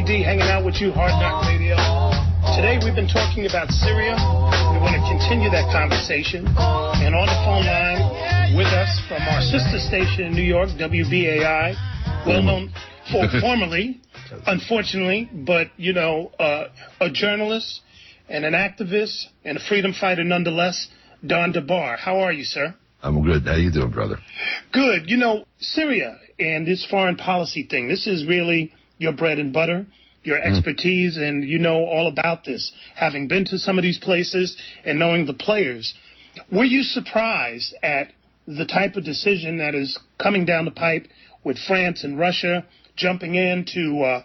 D hanging out with you, Hard Knock Radio. Today we've been talking about Syria. We want to continue that conversation. And on the phone line with us from our sister station in New York, WBAI, well known formerly, unfortunately, but, you know, a journalist and an activist and a freedom fighter nonetheless, DeBar. How are you, sir? I'm good. How you doing, brother? Good. You know, Syria and this foreign policy thing, this is really your bread and butter, your expertise, and you know all about this, having been to some of these places and knowing the players. Were you surprised at the type of decision that is coming down the pipe with France and Russia jumping in to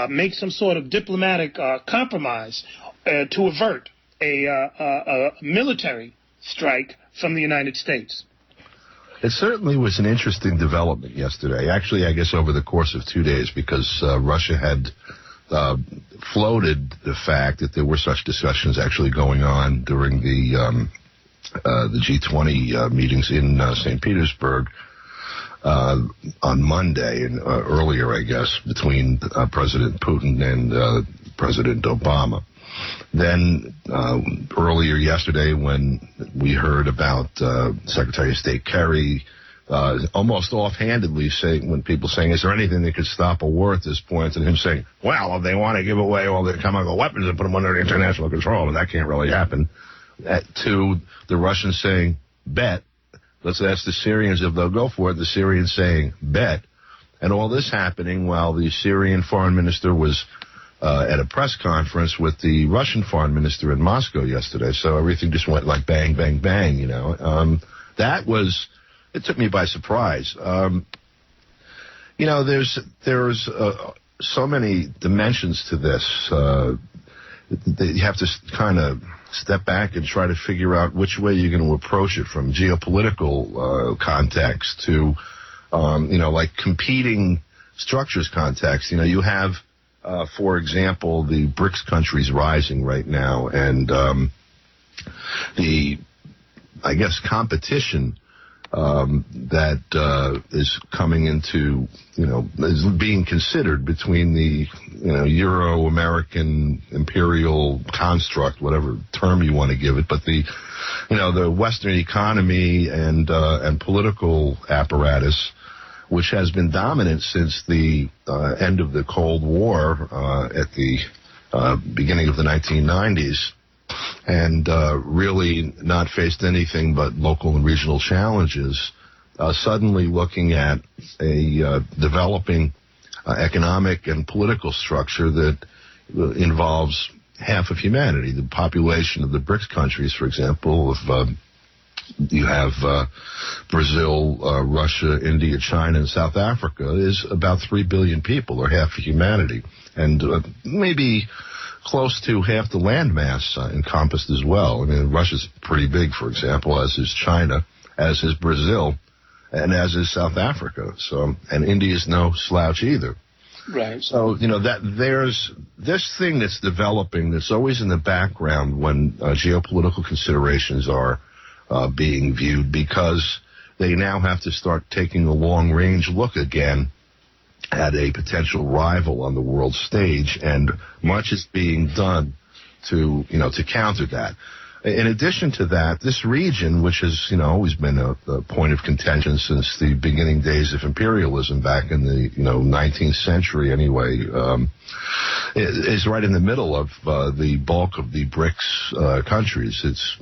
make some sort of diplomatic compromise to avert a military strike from the United States? It certainly was an interesting development yesterday. Actually, I guess over the course of 2 days, because Russia had floated the fact that there were such discussions actually going on during the G20 meetings in St. Petersburg on Monday and earlier, I guess, between President Putin and President Obama. Then earlier yesterday, when we heard about Secretary of State Kerry almost offhandedly saying, when people saying, is there anything that could stop a war at this point, and him saying, well, if they want to give away all the chemical weapons and put them under international control, and that can't really happen, to the Russians saying, bet, let's ask the Syrians if they'll go for it, the Syrians saying, bet, and all this happening while the Syrian foreign minister was at a press conference with the Russian foreign minister in Moscow yesterday. So everything just went like bang, bang, bang, you know. It took me by surprise. You know, there's so many dimensions to this that you have to kind of step back and try to figure out which way you're going to approach it, from geopolitical context to, you know, like competing structures context. You know, you have, for example, the BRICS countries rising right now, and the, I guess, competition that is coming into, you know, is being considered between the, you know, Euro-American imperial construct, whatever term you want to give it, but the, you know, the Western economy and political apparatus, which has been dominant since the end of the Cold War at the beginning of the 1990s, and really not faced anything but local and regional challenges, suddenly looking at a developing economic and political structure that involves half of humanity. The population of the BRICS countries, for example, you have Brazil, Russia, India, China, and South Africa, is about 3 billion people, or half of humanity, and maybe close to half the landmass encompassed as well. I mean, Russia's pretty big, for example, as is China, as is Brazil, and as is South Africa. So, and India's no slouch either. Right. So, you know, that there's this thing that's developing that's always in the background when geopolitical considerations are being viewed, because they now have to start taking a long-range look again at a potential rival on the world stage, and much is being done to, you know, to counter that. In addition to that, this region, which has, you know, always been a point of contention since the beginning days of imperialism back in the, you know, 19th century anyway, is right in the middle of the bulk of the BRICS countries. It's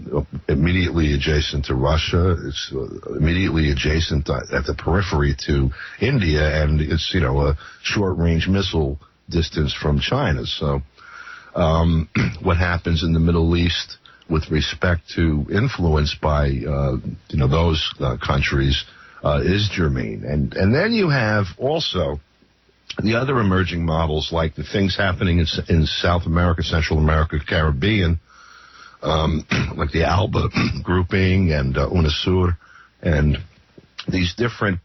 immediately adjacent to Russia. It's immediately adjacent at the periphery to India, and it's, you know, a short-range missile distance from China. So what happens in the Middle East with respect to influence by, you know, those countries is germane. And then you have also the other emerging models, like the things happening in South America, Central America, Caribbean, like the ALBA grouping and UNASUR, and these different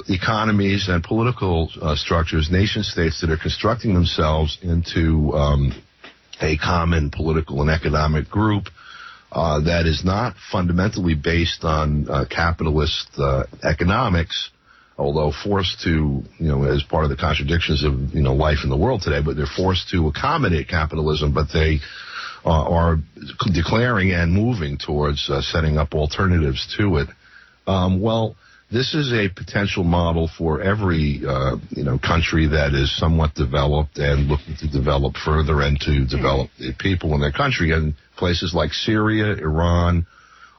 economies and political structures, nation states that are constructing themselves into a common political and economic group that is not fundamentally based on capitalist economics, although forced to, as part of the contradictions of, life in the world today, but they're forced to accommodate capitalism, but they are declaring and moving towards setting up alternatives to it. Well, this is a potential model for every, country that is somewhat developed and looking to develop further and to develop the people in their country. And places like Syria, Iran,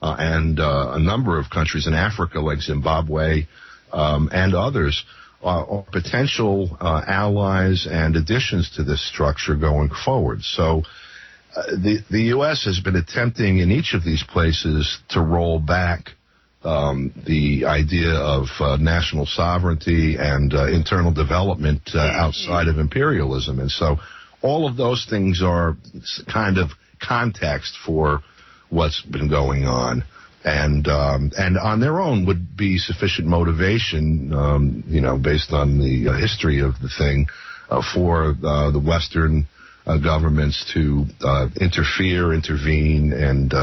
and a number of countries in Africa like Zimbabwe and others are potential allies and additions to this structure going forward. So the U.S. has been attempting in each of these places to roll back the idea of national sovereignty and internal development outside of imperialism. And so all of those things are kind of context for what's been going on. And on their own would be sufficient motivation, based on the history of the thing, for the Western governments to intervene, and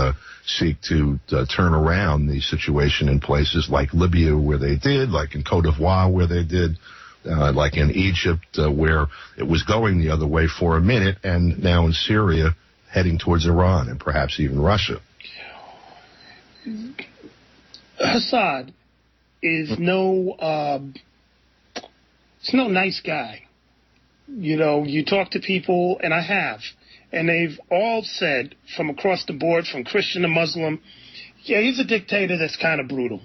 seek to turn around the situation in places like Libya, where they did, like in Cote d'Ivoire, where they did, like in Egypt, where it was going the other way for a minute, and now in Syria, heading towards Iran and perhaps even Russia. Assad is no nice guy. You talk to people, and I have, and they've all said from across the board, from Christian to Muslim, yeah, he's a dictator that's kind of brutal.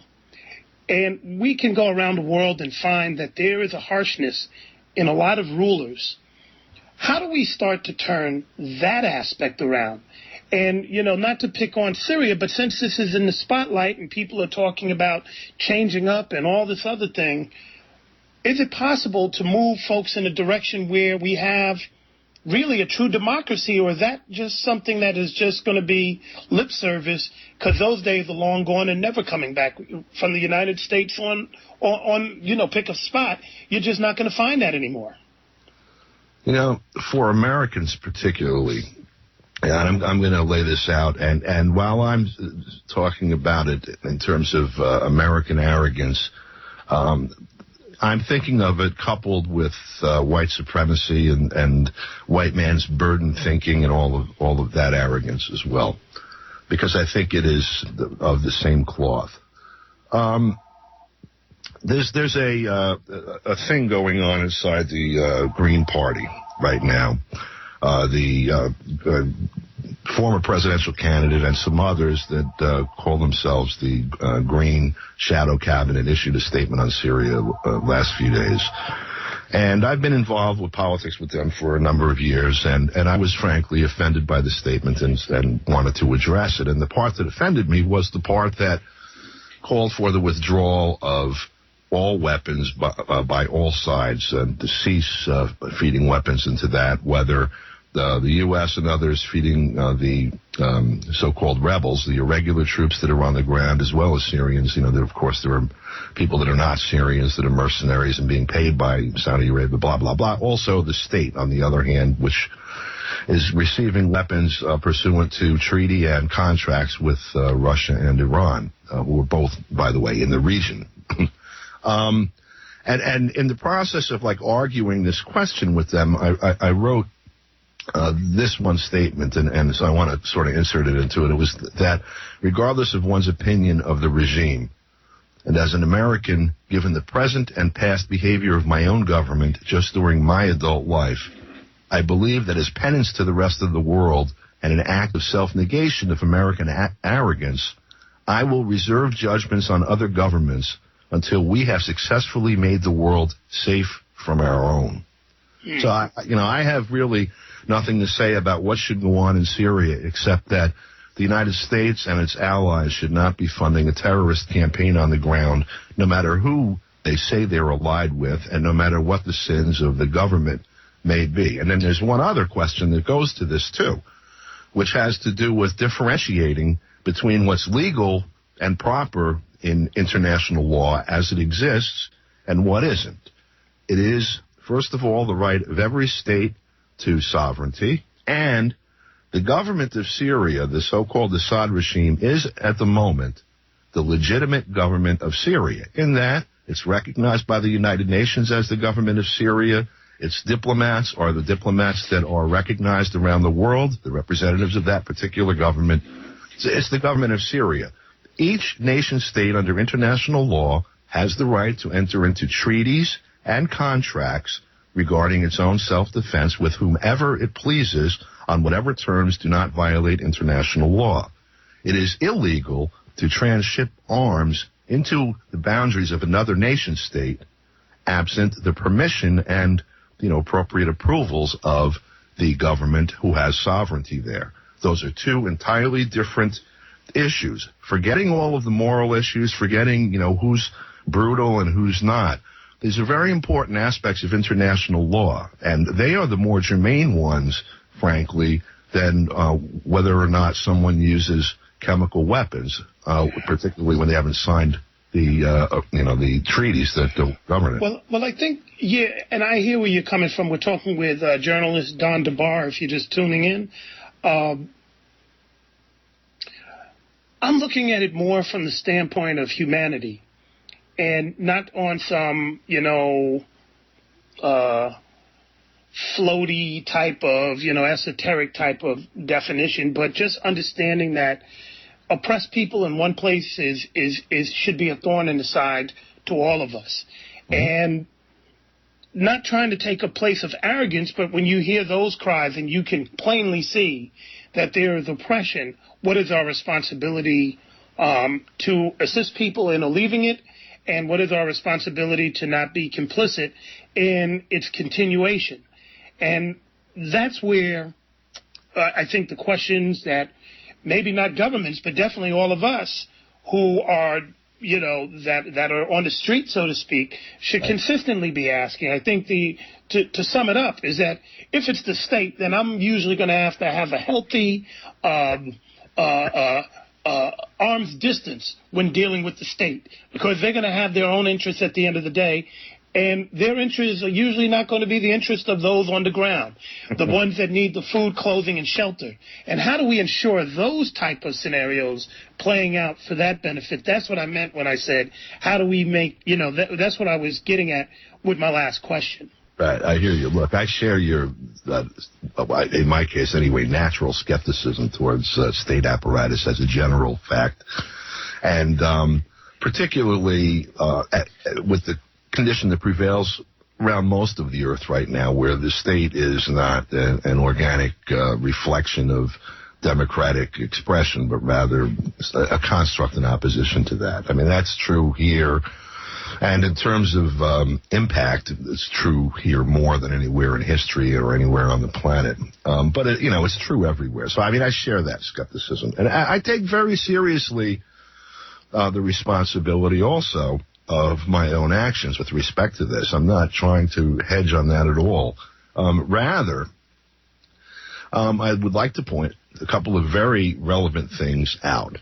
And we can go around the world and find that there is a harshness in a lot of rulers. How do we start to turn that aspect around? And, not to pick on Syria, but since this is in the spotlight and people are talking about changing up and all this other thing, is it possible to move folks in a direction where we have really a true democracy, or is that just something that is just going to be lip service because those days are long gone and never coming back? From the United States on pick a spot, you're just not going to find that anymore. For Americans particularly, and I'm going to lay this out, and while I'm talking about it in terms of American arrogance, I'm thinking of it coupled with white supremacy and white man's burden thinking and all of that arrogance as well, because I think it is of the same cloth. There's a thing going on inside the Green Party right now. The former presidential candidate and some others that call themselves the Green Shadow Cabinet issued a statement on Syria last few days. And I've been involved with politics with them for a number of years, and I was frankly offended by the statement and wanted to address it. And the part that offended me was the part that called for the withdrawal of all weapons by all sides, to cease feeding weapons into that, whether the U.S. and others feeding the so-called rebels, the irregular troops that are on the ground, as well as Syrians. Of course, there are people that are not Syrians that are mercenaries and being paid by Saudi Arabia, blah, blah, blah. Also, the state, on the other hand, which is receiving weapons pursuant to treaty and contracts with Russia and Iran, who are both, by the way, in the region. And in the process of arguing this question with them, I wrote this one statement, and so I want to sort of insert it into it. It was that regardless of one's opinion of the regime, and as an American, given the present and past behavior of my own government just during my adult life, I believe that as penance to the rest of the world and an act of self-negation of American arrogance, I will reserve judgments on other governments until we have successfully made the world safe from our own. So, I have really nothing to say about what should go on in Syria, except that the United States and its allies should not be funding a terrorist campaign on the ground, no matter who they say they're allied with, and no matter what the sins of the government may be. And then there's one other question that goes to this, too, which has to do with differentiating between what's legal and proper in international law as it exists and what isn't. It is, first of all, the right of every state to sovereignty, and the government of Syria, the so-called Assad regime, is at the moment the legitimate government of Syria, in that It's recognized by the United Nations as the government of Syria. Its diplomats are the diplomats that are recognized around the world, the representatives of that particular government. It's the government of Syria. Each nation state under international law has the right to enter into treaties and contracts regarding its own self-defense with whomever it pleases on whatever terms do not violate international law. It is illegal to transship arms into the boundaries of another nation state absent the permission and, appropriate approvals of the government who has sovereignty there. Those are two entirely different issues. Forgetting all of the moral issues, forgetting, who's brutal and who's not. These are very important aspects of international law, and they are the more germane ones, frankly, than whether or not someone uses chemical weapons, particularly when they haven't signed the treaties that govern it. Well, I think, and I hear where you're coming from. We're talking with journalist Don DeBar, if you're just tuning in. I'm looking at it more from the standpoint of humanity, and not on some, floaty type of, esoteric type of definition, but just understanding that oppressed people in one place should be a thorn in the side to all of us. And not trying to take a place of arrogance, but when you hear those cries and you can plainly see that there is oppression, what is our responsibility to assist people in alleviating it, and what is our responsibility to not be complicit in its continuation? And that's where I think the questions that maybe not governments, but definitely all of us who are, that are on the street, so to speak, should consistently be asking. I think to sum it up is that if it's the state, then I'm usually going to have a healthy arm's distance when dealing with the state, because they're going to have their own interests at the end of the day. And their interests are usually not going to be the interest of those on the ground, the ones that need the food, clothing, and shelter. And how do we ensure those type of scenarios playing out for that benefit? That's what I meant when I said, how do we make, that's what I was getting at with my last question. Right, I hear you. Look, I share your, in my case anyway, natural skepticism towards state apparatus as a general fact. And particularly with the condition that prevails around most of the earth right now, where the state is not an organic reflection of democratic expression, but rather a construct in opposition to that. I mean, that's true here. And in terms of impact, it's true here more than anywhere in history or anywhere on the planet. But, it's true everywhere. So, I share that skepticism. And I take very seriously the responsibility also of my own actions with respect to this. I'm not trying to hedge on that at all. Rather, I would like to point a couple of very relevant things out.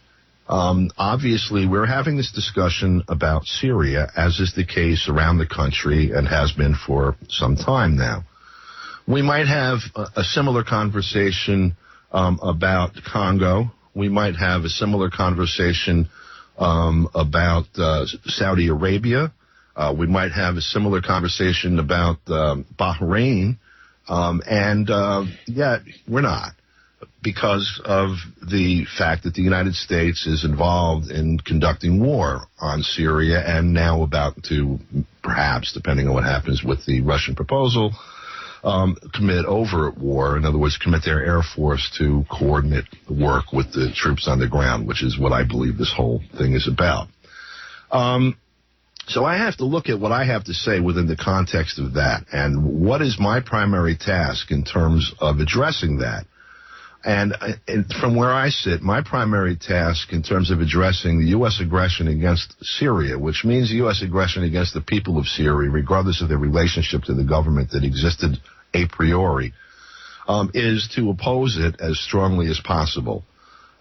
Obviously, we're having this discussion about Syria, as is the case around the country and has been for some time now. We might have a similar conversation about Congo. We might have a similar conversation about Saudi Arabia. We might have a similar conversation about Bahrain. And yet we're not, because of the fact that the United States is involved in conducting war on Syria and now about to, perhaps, depending on what happens with the Russian proposal, commit overt war. In other words, commit their air force to coordinate work with the troops on the ground, which is what I believe this whole thing is about. So I have to look at what I have to say within the context of that, and what is my primary task in terms of addressing that. And from where I sit, my primary task in terms of addressing the U.S. aggression against Syria, which means the U.S. aggression against the people of Syria, regardless of their relationship to the government that existed a priori, is to oppose it as strongly as possible.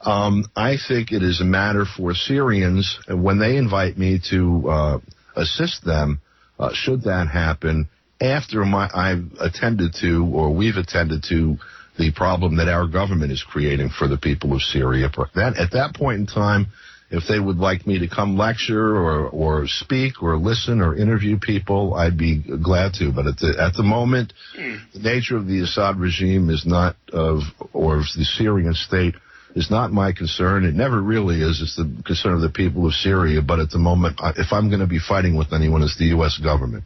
I think it is a matter for Syrians, when they invite me to assist them, should that happen, after I've attended to, or we've attended to, the problem that our government is creating for the people of Syria. At that point in time, if they would like me to come lecture or speak or listen or interview people, I'd be glad to. But at the moment, the nature of the Assad regime is not or the Syrian state is not my concern. It never really is. It's the concern of the people of Syria. But at the moment, if I'm going to be fighting with anyone, it's the U.S. government.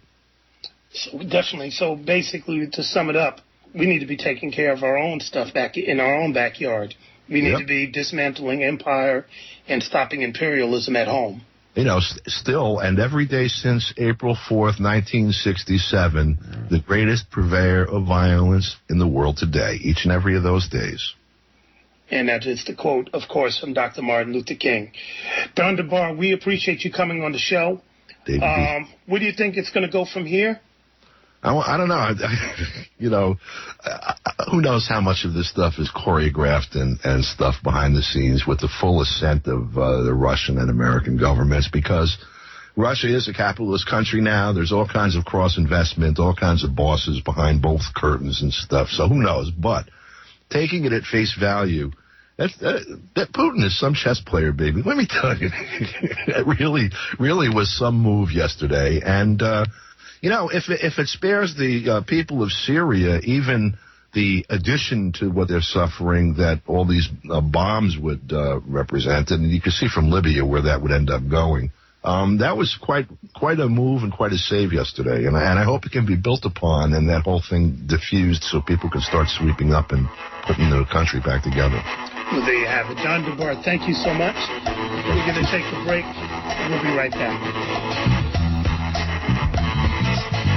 So definitely. So basically, to sum it up, we need to be taking care of our own stuff back in our own backyard. We need to be dismantling empire and stopping imperialism at home. You know, still and every day since April 4th, 1967, the greatest purveyor of violence in the world today, each and every of those days. And that is the quote, of course, from Dr. Martin Luther King. Don DeBar, we appreciate you coming on the show. Where do you think it's going to go from here? I don't know. You know, who knows how much of this stuff is choreographed and stuff behind the scenes with the full assent of the Russian and American governments, because Russia is a capitalist country now. There's all kinds of cross-investment, all kinds of bosses behind both curtains and stuff. So who knows? But taking it at face value, that Putin is some chess player, baby. Let me tell you, it really was some move yesterday. And, you know, if it spares the people of Syria even the addition to what they're suffering that all these bombs would represent, and you can see from Libya where that would end up going, that was quite a move and quite a save yesterday. And I hope it can be built upon and that whole thing diffused so people can start sweeping up and putting the country back together. Well, there you have it. Don DeBar, thank you so much. We're going to take a break. We'll be right back.